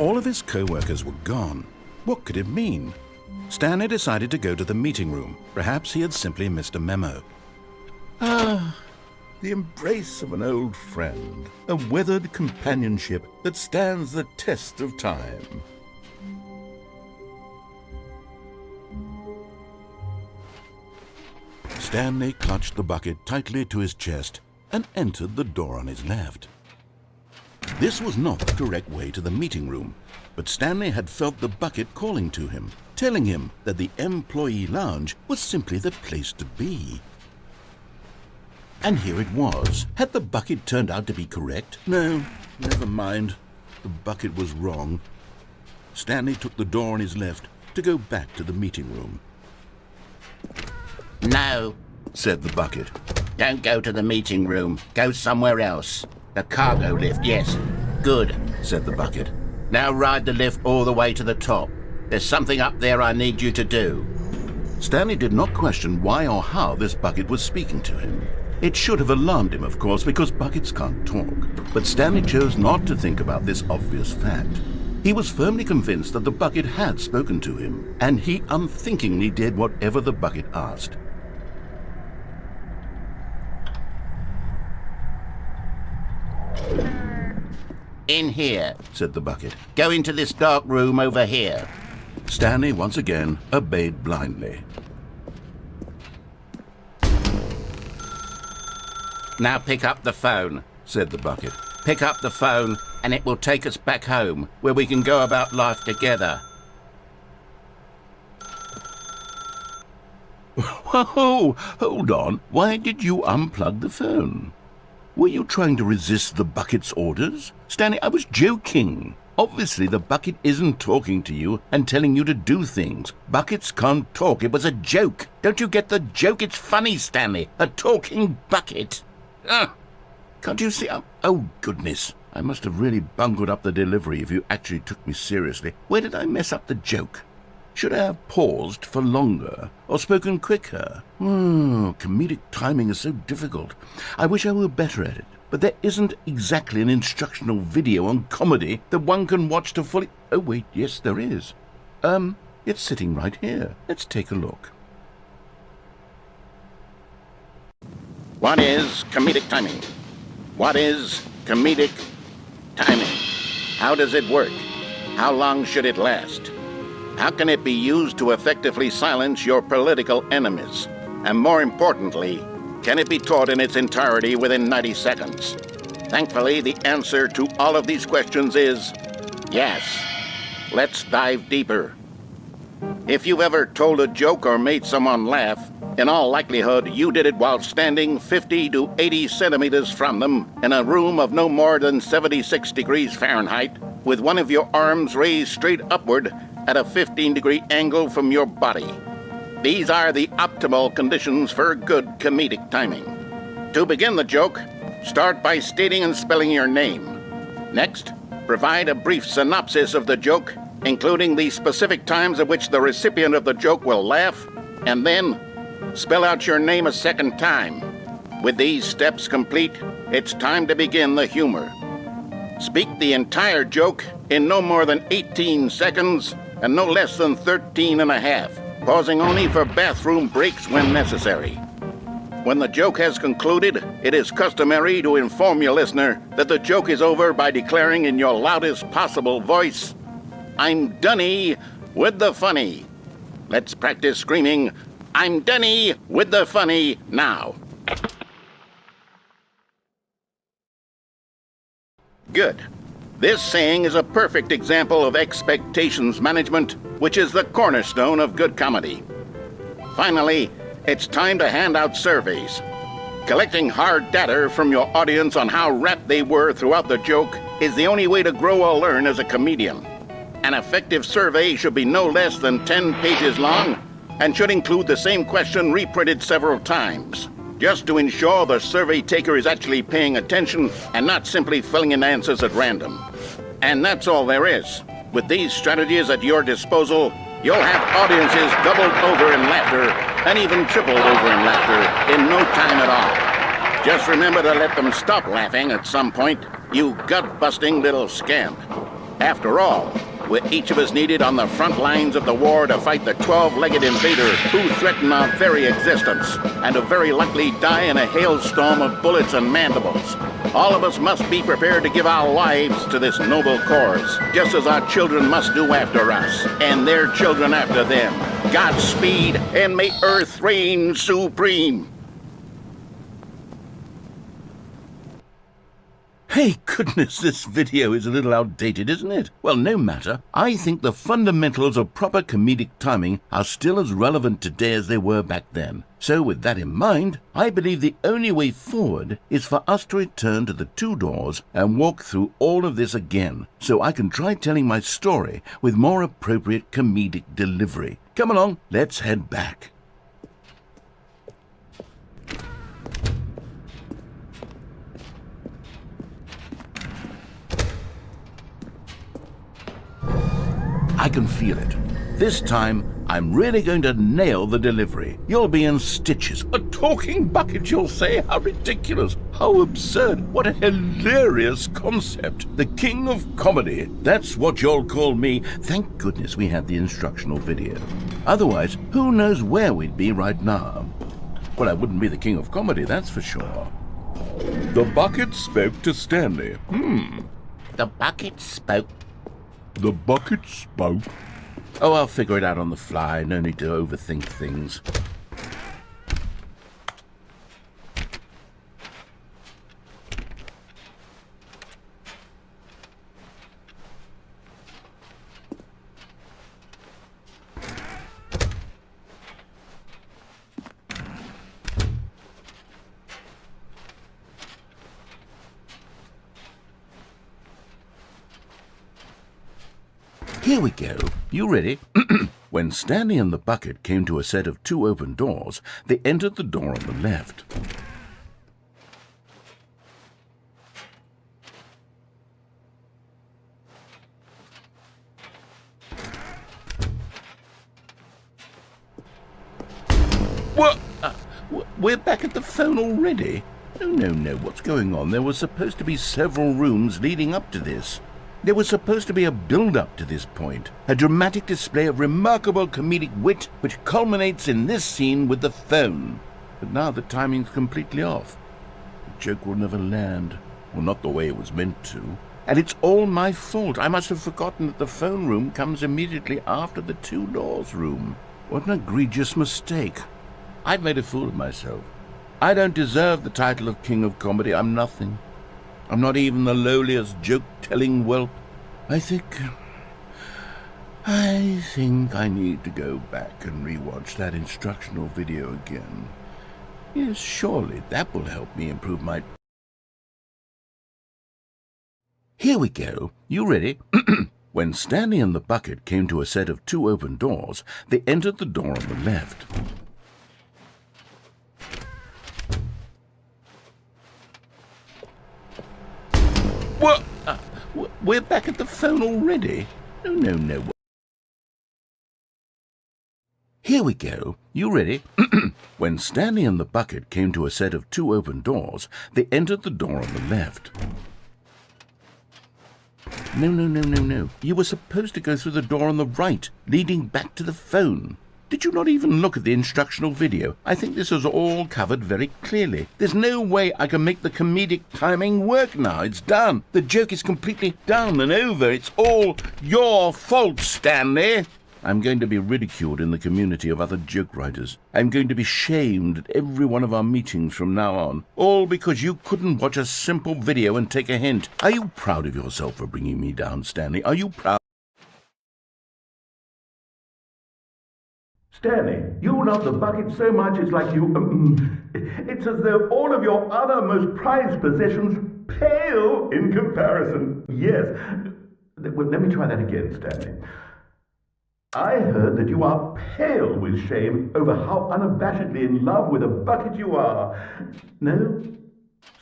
All of his co-workers were gone. What could it mean? Stanley decided to go to the meeting room. Perhaps he had simply missed a memo. The embrace of an old friend, a weathered companionship that stands the test of time. Stanley clutched the bucket tightly to his chest and entered the door on his left. This was not the correct way to the meeting room, but Stanley had felt the bucket calling to him, telling him that the employee lounge was simply the place to be. And here it was. Had the bucket turned out to be correct? No, never mind. The bucket was wrong. Stanley took the door on his left to go back to the meeting room. No, said the bucket. don't go to the meeting room. Go somewhere else. The cargo lift, yes. Good, said the bucket. now ride the lift all the way to the top. There's something up there I need you to do. Stanley did not question why or how this bucket was speaking to him. It should have alarmed him, of course, because buckets can't talk. But Stanley chose not to think about this obvious fact. He was firmly convinced that the bucket had spoken to him, and he unthinkingly did whatever the bucket asked. In here, said the bucket. Go into this dark room over here. Stanley once again obeyed blindly. Now pick up the phone, said the bucket. Pick up the phone and it will take us back home, where we can go about life together. Whoa, hold on. Why did you unplug the phone? Were you trying to resist the bucket's orders? Stanley, I was joking. Obviously, the bucket isn't talking to you and telling you to do things. Buckets can't talk. It was a joke. Don't you get the joke? It's funny, Stanley. A talking bucket. Can't you see? Oh, goodness. I must have really bungled up the delivery if you actually took me seriously. Where did I mess up the joke? Should I have paused for longer or spoken quicker? Comedic timing is so difficult. I wish I were better at it. But there isn't exactly an instructional video on comedy that one can watch to fully... Oh, wait, yes, there is. It's sitting right here. Let's take a look. What is comedic timing? What is comedic timing? How does it work? How long should it last? How can it be used to effectively silence your political enemies? And more importantly, can it be taught in its entirety within 90 seconds? Thankfully, the answer to all of these questions is yes. Let's dive deeper. If you've ever told a joke or made someone laugh, in all likelihood, you did it while standing 50 to 80 centimeters from them in a room of no more than 76 degrees Fahrenheit, with one of your arms raised straight upward at a 15-degree angle from your body. These are the optimal conditions for good comedic timing. To begin the joke, start by stating and spelling your name. Next, provide a brief synopsis of the joke, including the specific times at which the recipient of the joke will laugh, and then spell out your name a second time. With these steps complete, it's time to begin the humor. Speak the entire joke in no more than 18 seconds and no less than 13 and a half, pausing only for bathroom breaks when necessary. When the joke has concluded, it is customary to inform your listener that the joke is over by declaring in your loudest possible voice, "I'm Dunny with the funny." Let's practice screaming, "I'm Dunny with the funny" now. Good. This saying is a perfect example of expectations management, which is the cornerstone of good comedy. Finally, it's time to hand out surveys. Collecting hard data from your audience on how rapt they were throughout the joke is the only way to grow or learn as a comedian. An effective survey should be no less than 10 pages long and should include the same question reprinted several times, just to ensure the survey taker is actually paying attention and not simply filling in answers at random. And that's all there is. With these strategies at your disposal, you'll have audiences doubled over in laughter and even tripled over in laughter in no time at all. Just remember to let them stop laughing at some point, you gut-busting little scamp. After all, we're each of us needed on the front lines of the war to fight the 12-legged invader who threaten our very existence, and who very likely die in a hailstorm of bullets and mandibles. All of us must be prepared to give our lives to this noble cause, just as our children must do after us, and their children after them. Godspeed, and may Earth reign supreme. Hey, goodness, this video is a little outdated, isn't it? Well, no matter. I think the fundamentals of proper comedic timing are still as relevant today as they were back then. So with that in mind, I believe the only way forward is for us to return to the two doors and walk through all of this again, so I can try telling my story with more appropriate comedic delivery. Come along, let's head back. I can feel it. This time, I'm really going to nail the delivery. You'll be in stitches. A talking bucket, you'll say? How ridiculous. How absurd. What a hilarious concept. The king of comedy. That's what you'll call me. Thank goodness we had the instructional video. Otherwise, who knows where we'd be right now. Well, I wouldn't be the king of comedy, that's for sure. The bucket spoke to Stanley. The bucket spoke. The bucket spoke. Oh, I'll figure it out on the fly. No need to overthink things. Here we go. You ready? When Stanley and the bucket came to a set of two open doors, they entered the door on the left. What? We're back at the phone already? No. What's going on? There were supposed to be several rooms leading up to this. There was supposed to be a build-up to this point, a dramatic display of remarkable comedic wit which culminates in this scene with the phone. But now the timing's completely off. The joke will never land, or not the way it was meant to. And it's all my fault. I must have forgotten that the phone room comes immediately after the two doors room. What an egregious mistake. I've made a fool of myself. I don't deserve the title of King of Comedy. I'm nothing. I'm not even the lowliest joke-telling whelp. I think I need to go back and rewatch that instructional video again. Yes, surely that will help me improve my... Here we go. You ready? When Stanley and the bucket came to a set of two open doors, they entered the door on the left. What? We're back at the phone already? No. Here we go. You ready? When Stanley and the bucket came to a set of two open doors, they entered the door on the left. No. You were supposed to go through the door on the right, leading back to the phone. Did you not even look at the instructional video? I think this is all covered very clearly. There's no way I can make the comedic timing work now. It's done. The joke is completely done and over. It's all your fault, Stanley. I'm going to be ridiculed in the community of other joke writers. I'm going to be shamed at every one of our meetings from now on. All because you couldn't watch a simple video and take a hint. Are you proud of yourself for bringing me down, Stanley? Are you proud? Stanley, you love the bucket so much it's like you... it's as though all of your other most prized possessions pale in comparison. Yes. Well, let me try that again, Stanley. I heard that you are pale with shame over how unabashedly in love with a bucket you are. No?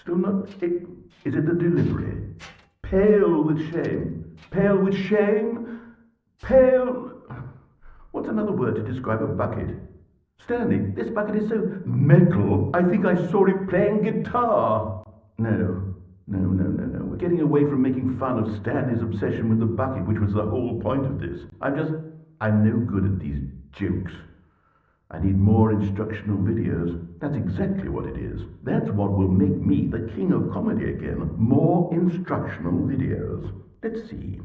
Still not? Is it the delivery? Pale with shame. Pale with shame? Pale... What's another word to describe a bucket? Stanley, this bucket is so metal, I think I saw it playing guitar. No, No. We're getting away from making fun of Stanley's obsession with the bucket, which was the whole point of this. I'm no good at these jokes. I need more instructional videos. That's exactly what it is. That's what will make me the king of comedy again. More instructional videos. Let's see.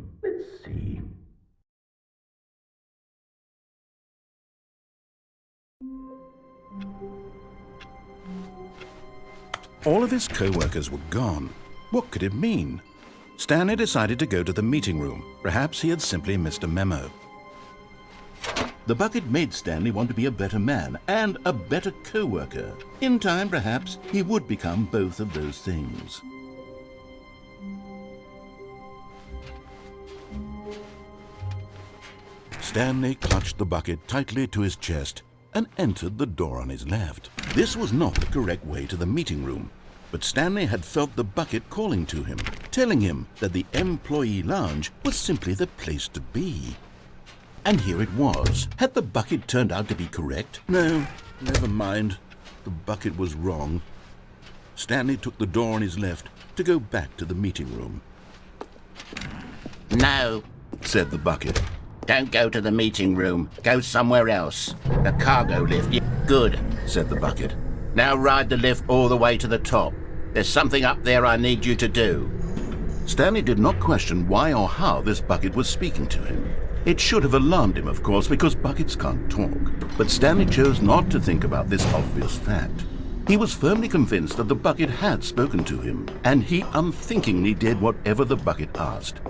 All of his co-workers were gone. What could it mean? Stanley decided to go to the meeting room. Perhaps he had simply missed a memo. The bucket made Stanley want to be a better man and a better co-worker. In time, perhaps, he would become both of those things. Stanley clutched the bucket tightly to his chest and entered the door on his left. This was not the correct way to the meeting room, but Stanley had felt the bucket calling to him, telling him that the employee lounge was simply the place to be. And here it was. Had the bucket turned out to be correct? No, never mind. The bucket was wrong. Stanley took the door on his left to go back to the meeting room. No, Said the bucket. don't go to the meeting room. Go somewhere else. The cargo lift. Good, Said the bucket. now ride the lift all the way to the top. There's something up there I need you to do. Stanley did not question why or how this bucket was speaking to him. It should have alarmed him, of course, because buckets can't talk. But Stanley chose not to think about this obvious fact. He was firmly convinced that the bucket had spoken to him, and he unthinkingly did whatever the bucket asked.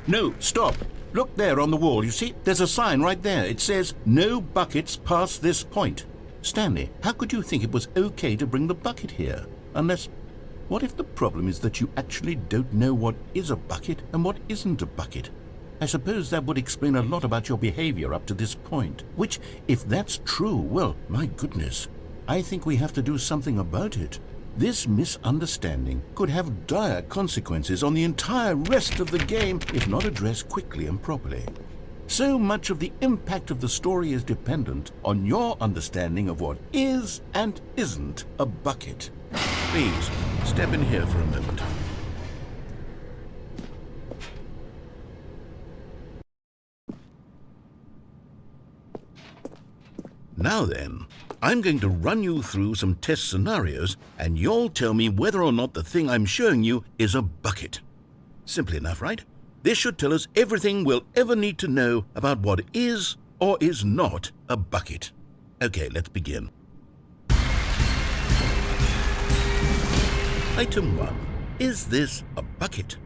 No, stop. Look there on the wall. You see, there's a sign right there. It says, "No buckets past this point." Stanley, how could you think it was okay to bring the bucket here? Unless, what if the problem is that you actually don't know what is a bucket and what isn't a bucket? I suppose that would explain a lot about your behavior up to this point. Which, if that's true, well, my goodness, I think we have to do something about it. This misunderstanding could have dire consequences on the entire rest of the game if not addressed quickly and properly. So much of the impact of the story is dependent on your understanding of what is and isn't a bucket. Please, step in here for a moment. Now then, I'm going to run you through some test scenarios, and you'll tell me whether or not the thing I'm showing you is a bucket. Simple enough, right? This should tell us everything we'll ever need to know about what is or is not a bucket. Okay, let's begin. Item 1. Is this a bucket?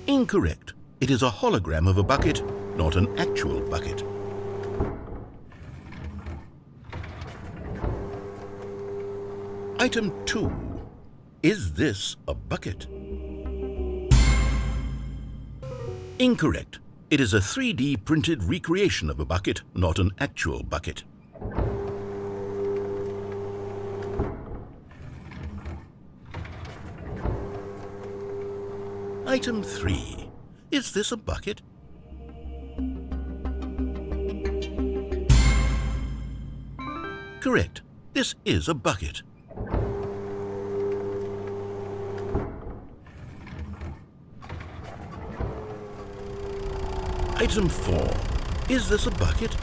Incorrect. It is a hologram of a bucket, not an actual bucket. Item 2. Is this a bucket? Incorrect. It is a 3D printed recreation of a bucket, not an actual bucket. Item 3. Is this a bucket? Correct. This is a bucket. Item 4. Is this a bucket?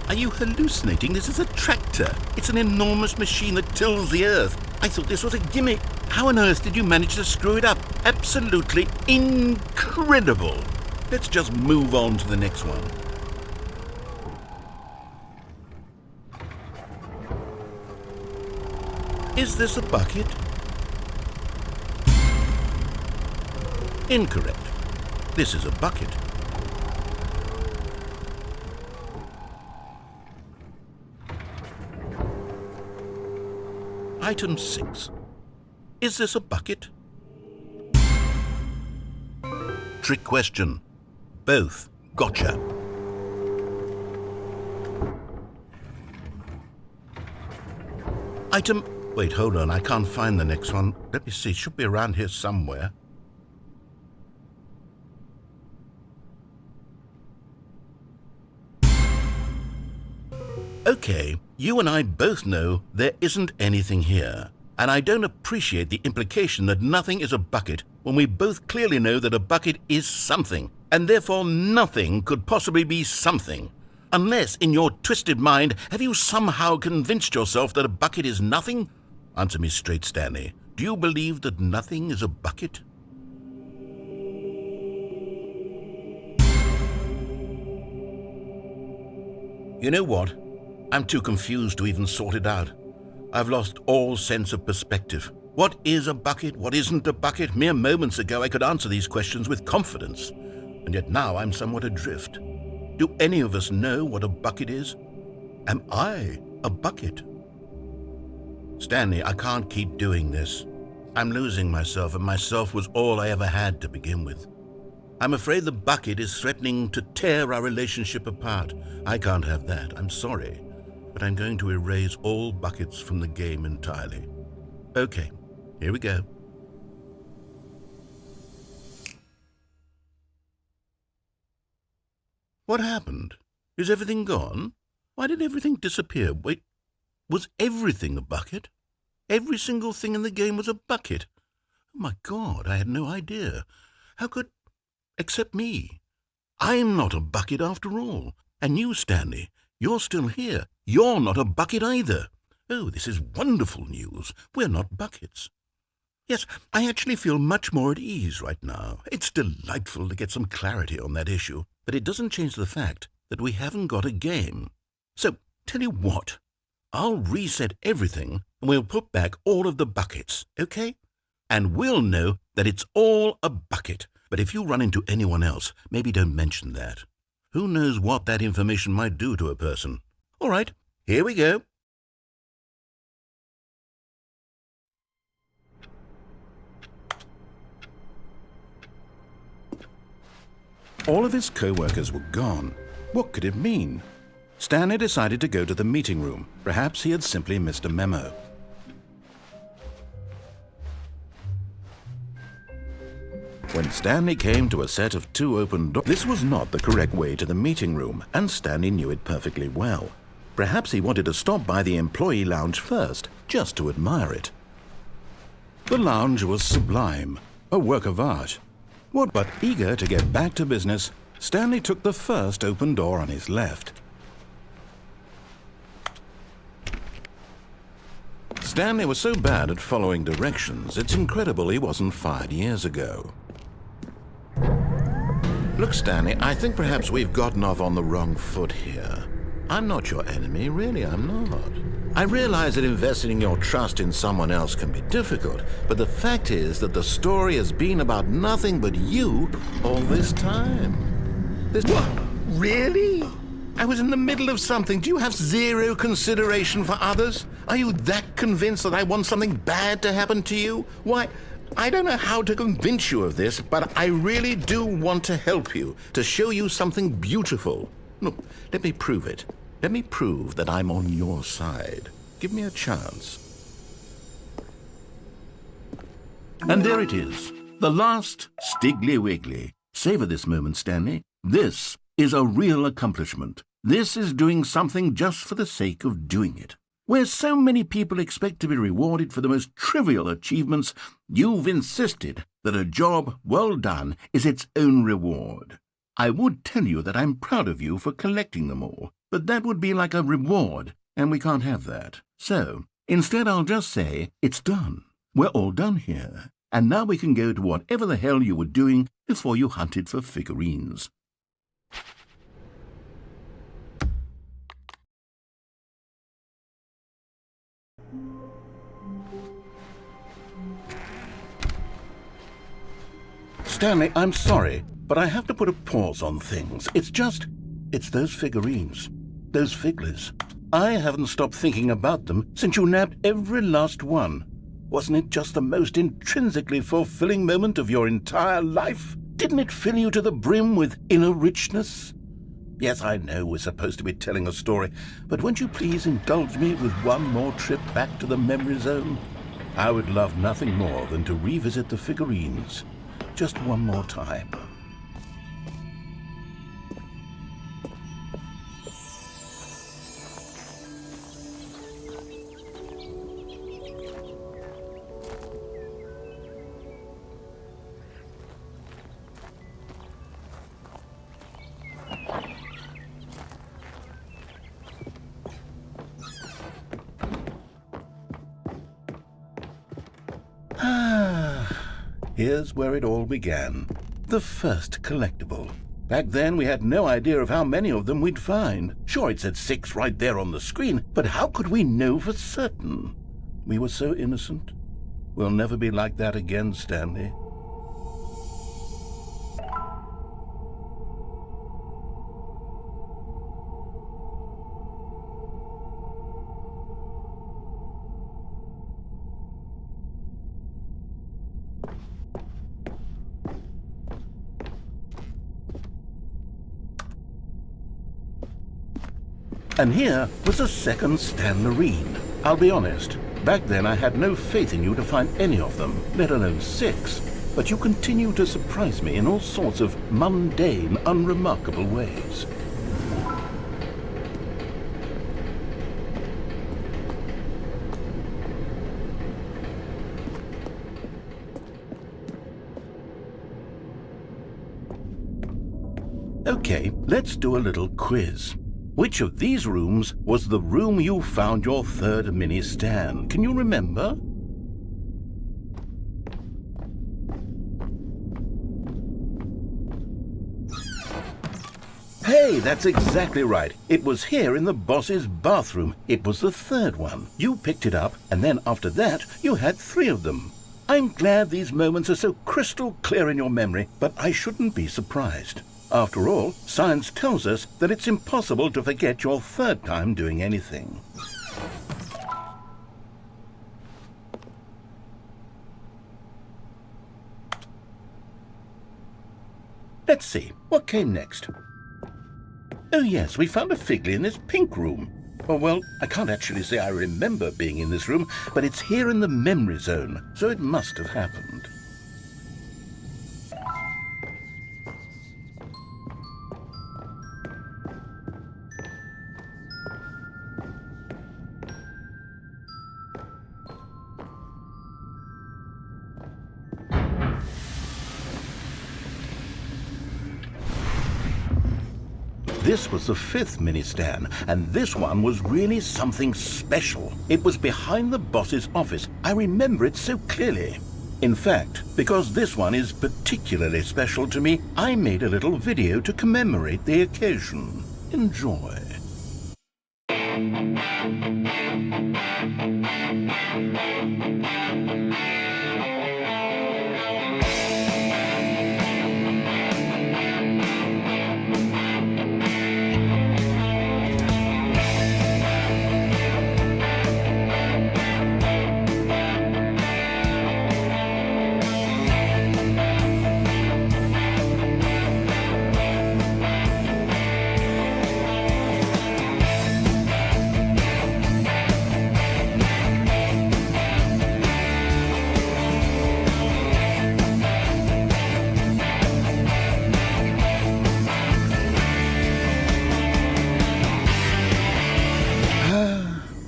Are you hallucinating? This is a tractor. It's an enormous machine that tills the earth. I thought this was a gimmick. How on earth did you manage to screw it up? Absolutely incredible. Let's just move on to the next one. Is this a bucket? Incorrect. This is a bucket. Item 6. Is this a bucket? Trick question. Both. Gotcha. Item... Wait, hold on. I can't find the next one. Let me see. It should be around here somewhere. Okay, you and I both know there isn't anything here. And I don't appreciate the implication that nothing is a bucket when we both clearly know that a bucket is something, and therefore nothing could possibly be something. Unless, in your twisted mind, have you somehow convinced yourself that a bucket is nothing? Answer me straight, Stanley. Do you believe that nothing is a bucket? You know what? I'm too confused to even sort it out. I've lost all sense of perspective. What is a bucket? What isn't a bucket? Mere moments ago I could answer these questions with confidence, and yet now I'm somewhat adrift. Do any of us know what a bucket is? Am I a bucket? Stanley, I can't keep doing this. I'm losing myself, and myself was all I ever had to begin with. I'm afraid the bucket is threatening to tear our relationship apart. I can't have that. I'm sorry. But I'm going to erase all buckets from the game entirely. Okay, here we go. What happened? Is everything gone? Why did everything disappear? Wait, was everything a bucket? Every single thing in the game was a bucket? Oh my God, I had no idea. How could... Except me. I'm not a bucket after all. And you, Stanley, you're still here. You're not a bucket either. Oh, this is wonderful news. We're not buckets. Yes, I actually feel much more at ease right now. It's delightful to get some clarity on that issue, but it doesn't change the fact that we haven't got a game. So, tell you what, I'll reset everything and we'll put back all of the buckets, okay? And we'll know that it's all a bucket. But if you run into anyone else, maybe don't mention that. Who knows what that information might do to a person? All right, here we go. All of his co-workers were gone. What could it mean? Stanley decided to go to the meeting room. Perhaps he had simply missed a memo. When Stanley came to a set of 2 open doors, this was not the correct way to the meeting room, and Stanley knew it perfectly well. Perhaps he wanted to stop by the employee lounge first, just to admire it. The lounge was sublime, a work of art. What but eager to get back to business, Stanley took the first open door on his left. Stanley was so bad at following directions, it's incredible he wasn't fired years ago. Look, Stanley, I think perhaps we've gotten off on the wrong foot here. I'm not your enemy, really, I'm not. I realize that investing your trust in someone else can be difficult, but the fact is that the story has been about nothing but you all this time. What? Really? I was in the middle of something. Do you have zero consideration for others? Are you that convinced that I want something bad to happen to you? Why, I don't know how to convince you of this, but I really do want to help you, to show you something beautiful. Look, let me prove it. Let me prove that I'm on your side. Give me a chance. And there it is, the last Stiggly Wiggly. Savor this moment, Stanley. This is a real accomplishment. This is doing something just for the sake of doing it. Where so many people expect to be rewarded for the most trivial achievements, you've insisted that a job well done is its own reward. I would tell you that I'm proud of you for collecting them all, but that would be like a reward, and we can't have that. So, instead I'll just say, it's done. We're all done here, and now we can go to whatever the hell you were doing before you hunted for figurines. Stanley, I'm sorry, but I have to put a pause on things. It's those figurines, those figglers. I haven't stopped thinking about them since you nabbed every last one. Wasn't it just the most intrinsically fulfilling moment of your entire life? Didn't it fill you to the brim with inner richness? Yes, I know we're supposed to be telling a story, but won't you please indulge me with one more trip back to the memory zone? I would love nothing more than to revisit the figurines. Just one more time. Here's where it all began. The first collectible. Back then, we had no idea of how many of them we'd find. Sure, it said 6 right there on the screen, but how could we know for certain? We were so innocent. We'll never be like that again, Stanley. And here was a second Stanley. I'll be honest, back then I had no faith in you to find any of them, let alone 6. But you continue to surprise me in all sorts of mundane, unremarkable ways. Okay, let's do a little quiz. Which of these rooms was the room you found your third mini Stan? Can you remember? Hey, that's exactly right. It was here in the boss's bathroom. It was the third one. You picked it up, and then after that, you had 3 of them. I'm glad these moments are so crystal clear in your memory, but I shouldn't be surprised. After all, science tells us that it's impossible to forget your third time doing anything. Let's see, what came next? Oh yes, we found a Figley in this pink room. Oh, well, I can't actually say I remember being in this room, but it's here in the memory zone, so it must have happened. This was the 5th mini Stan, and this one was really something special. It was behind the boss's office. I remember it so clearly. In fact, because this one is particularly special to me, I made a little video to commemorate the occasion. Enjoy.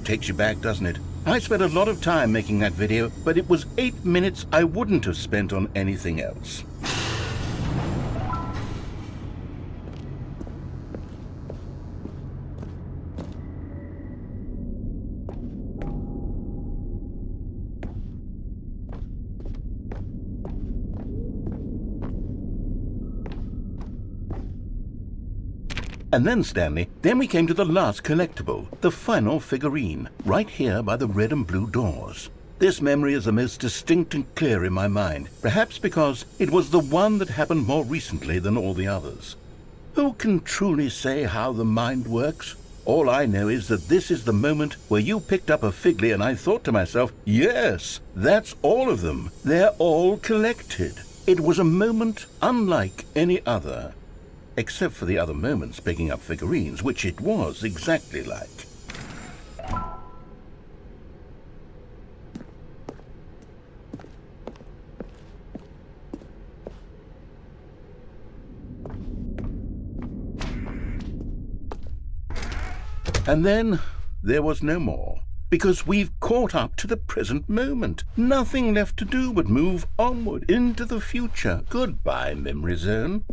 Takes you back, doesn't it? I spent a lot of time making that video, but it was 8 minutes I wouldn't have spent on anything else. And then, Stanley, then we came to the last collectible, the final figurine, right here by the red and blue doors. This memory is the most distinct and clear in my mind, perhaps because it was the one that happened more recently than all the others. Who can truly say how the mind works? All I know is that this is the moment where you picked up a Figley and I thought to myself, yes, that's all of them. They're all collected. It was a moment unlike any other, except for the other moments picking up figurines, which it was exactly like. And then there was no more, because we've caught up to the present moment. Nothing left to do but move onward into the future. Goodbye, Memory Zone.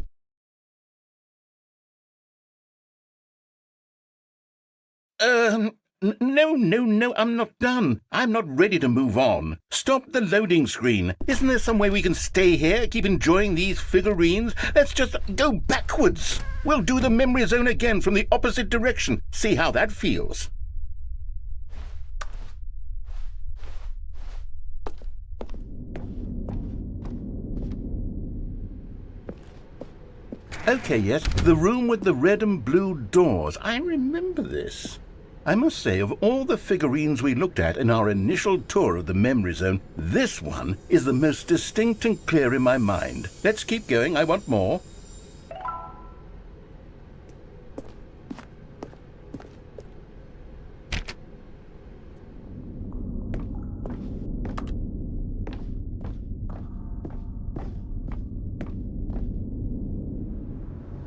No, I'm not done. I'm not ready to move on. Stop the loading screen. Isn't there some way we can stay here, keep enjoying these figurines? Let's just go backwards. We'll do the Memory Zone again from the opposite direction. See how that feels. Okay, yes, the room with the red and blue doors. I remember this. I must say, of all the figurines we looked at in our initial tour of the Memory Zone, this one is the most distinct and clear in my mind. Let's keep going, I want more.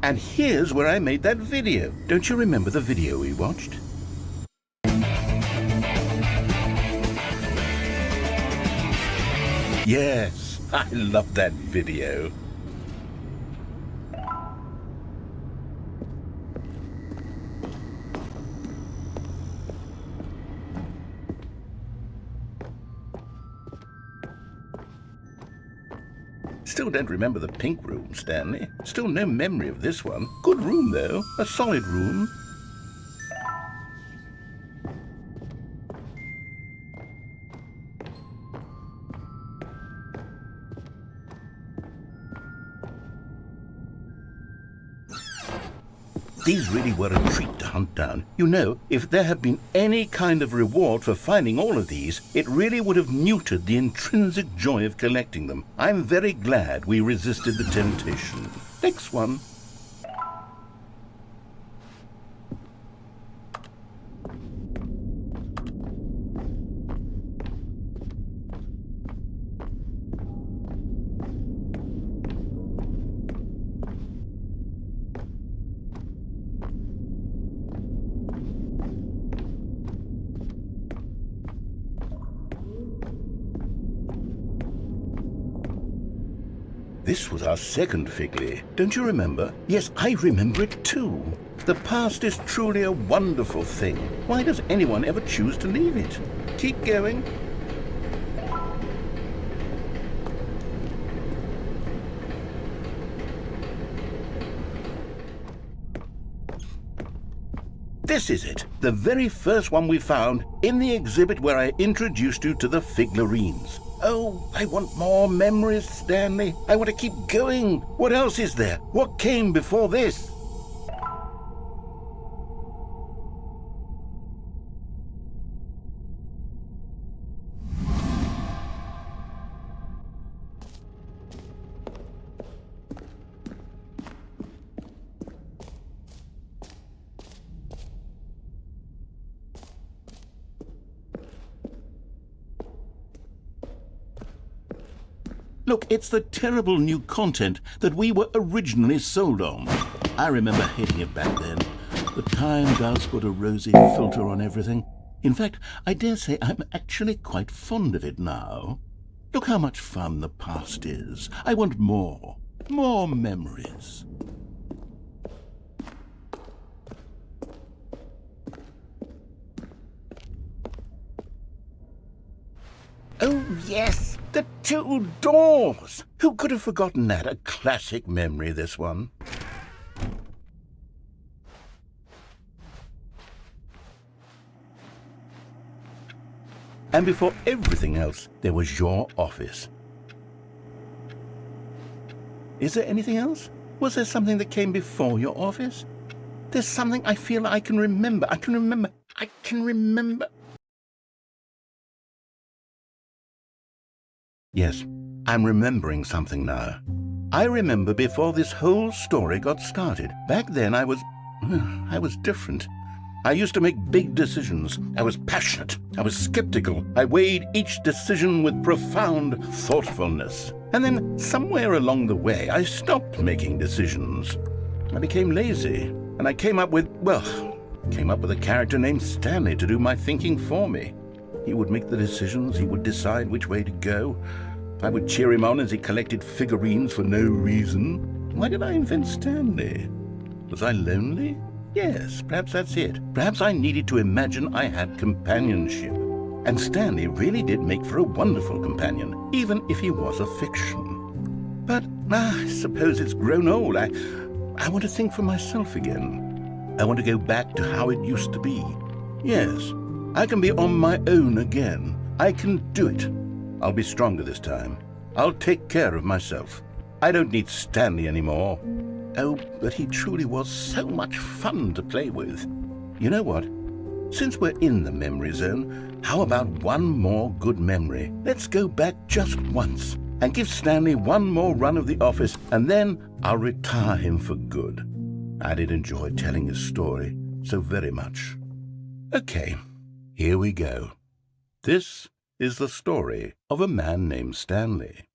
And here's where I made that video. Don't you remember the video we watched? Yes, I love that video. Still don't remember the pink room, Stanley. Still no memory of this one. Good room, though. A solid room. These really were a treat to hunt down. You know, if there had been any kind of reward for finding all of these, it really would have neutered the intrinsic joy of collecting them. I'm very glad we resisted the temptation. Next one. This was our second Figley. Don't you remember? Yes, I remember it too. The past is truly a wonderful thing. Why does anyone ever choose to leave it? Keep going. This is it, the very first one we found in the exhibit where I introduced you to the figurines. Oh, I want more memories, Stanley. I want to keep going. What else is there? What came before this? Look, it's the terrible new content that we were originally sold on. I remember hating it back then. The time does put a rosy filter on everything. In fact, I dare say I'm actually quite fond of it now. Look how much fun the past is. I want more. More memories. Oh, yes, the two doors. Who could have forgotten that? A classic memory, this one. And before everything else, there was your office. Is there anything else? Was there something that came before your office? There's something I feel I can remember. I can remember. Yes, I'm remembering something now. I remember before this whole story got started. Back then I was different. I used to make big decisions. I was passionate. I was skeptical. I weighed each decision with profound thoughtfulness. And then somewhere along the way, I stopped making decisions. I became lazy, and I came up with a character named Stanley to do my thinking for me. He would make the decisions. He would decide which way to go. I would cheer him on as he collected figurines for no reason. Why did I invent Stanley? Was I lonely? Yes, perhaps that's it. Perhaps I needed to imagine I had companionship. And Stanley really did make for a wonderful companion, even if he was a fiction. But I suppose it's grown old. I want to think for myself again. I want to go back to how it used to be. Yes, I can be on my own again. I can do it. I'll be stronger this time. I'll take care of myself. I don't need Stanley anymore. Oh, but he truly was so much fun to play with. You know what? Since we're in the memory zone, how about one more good memory? Let's go back just once and give Stanley one more run of the office, and then I'll retire him for good. I did enjoy telling his story so very much. Okay, here we go. This is the story of a man named Stanley.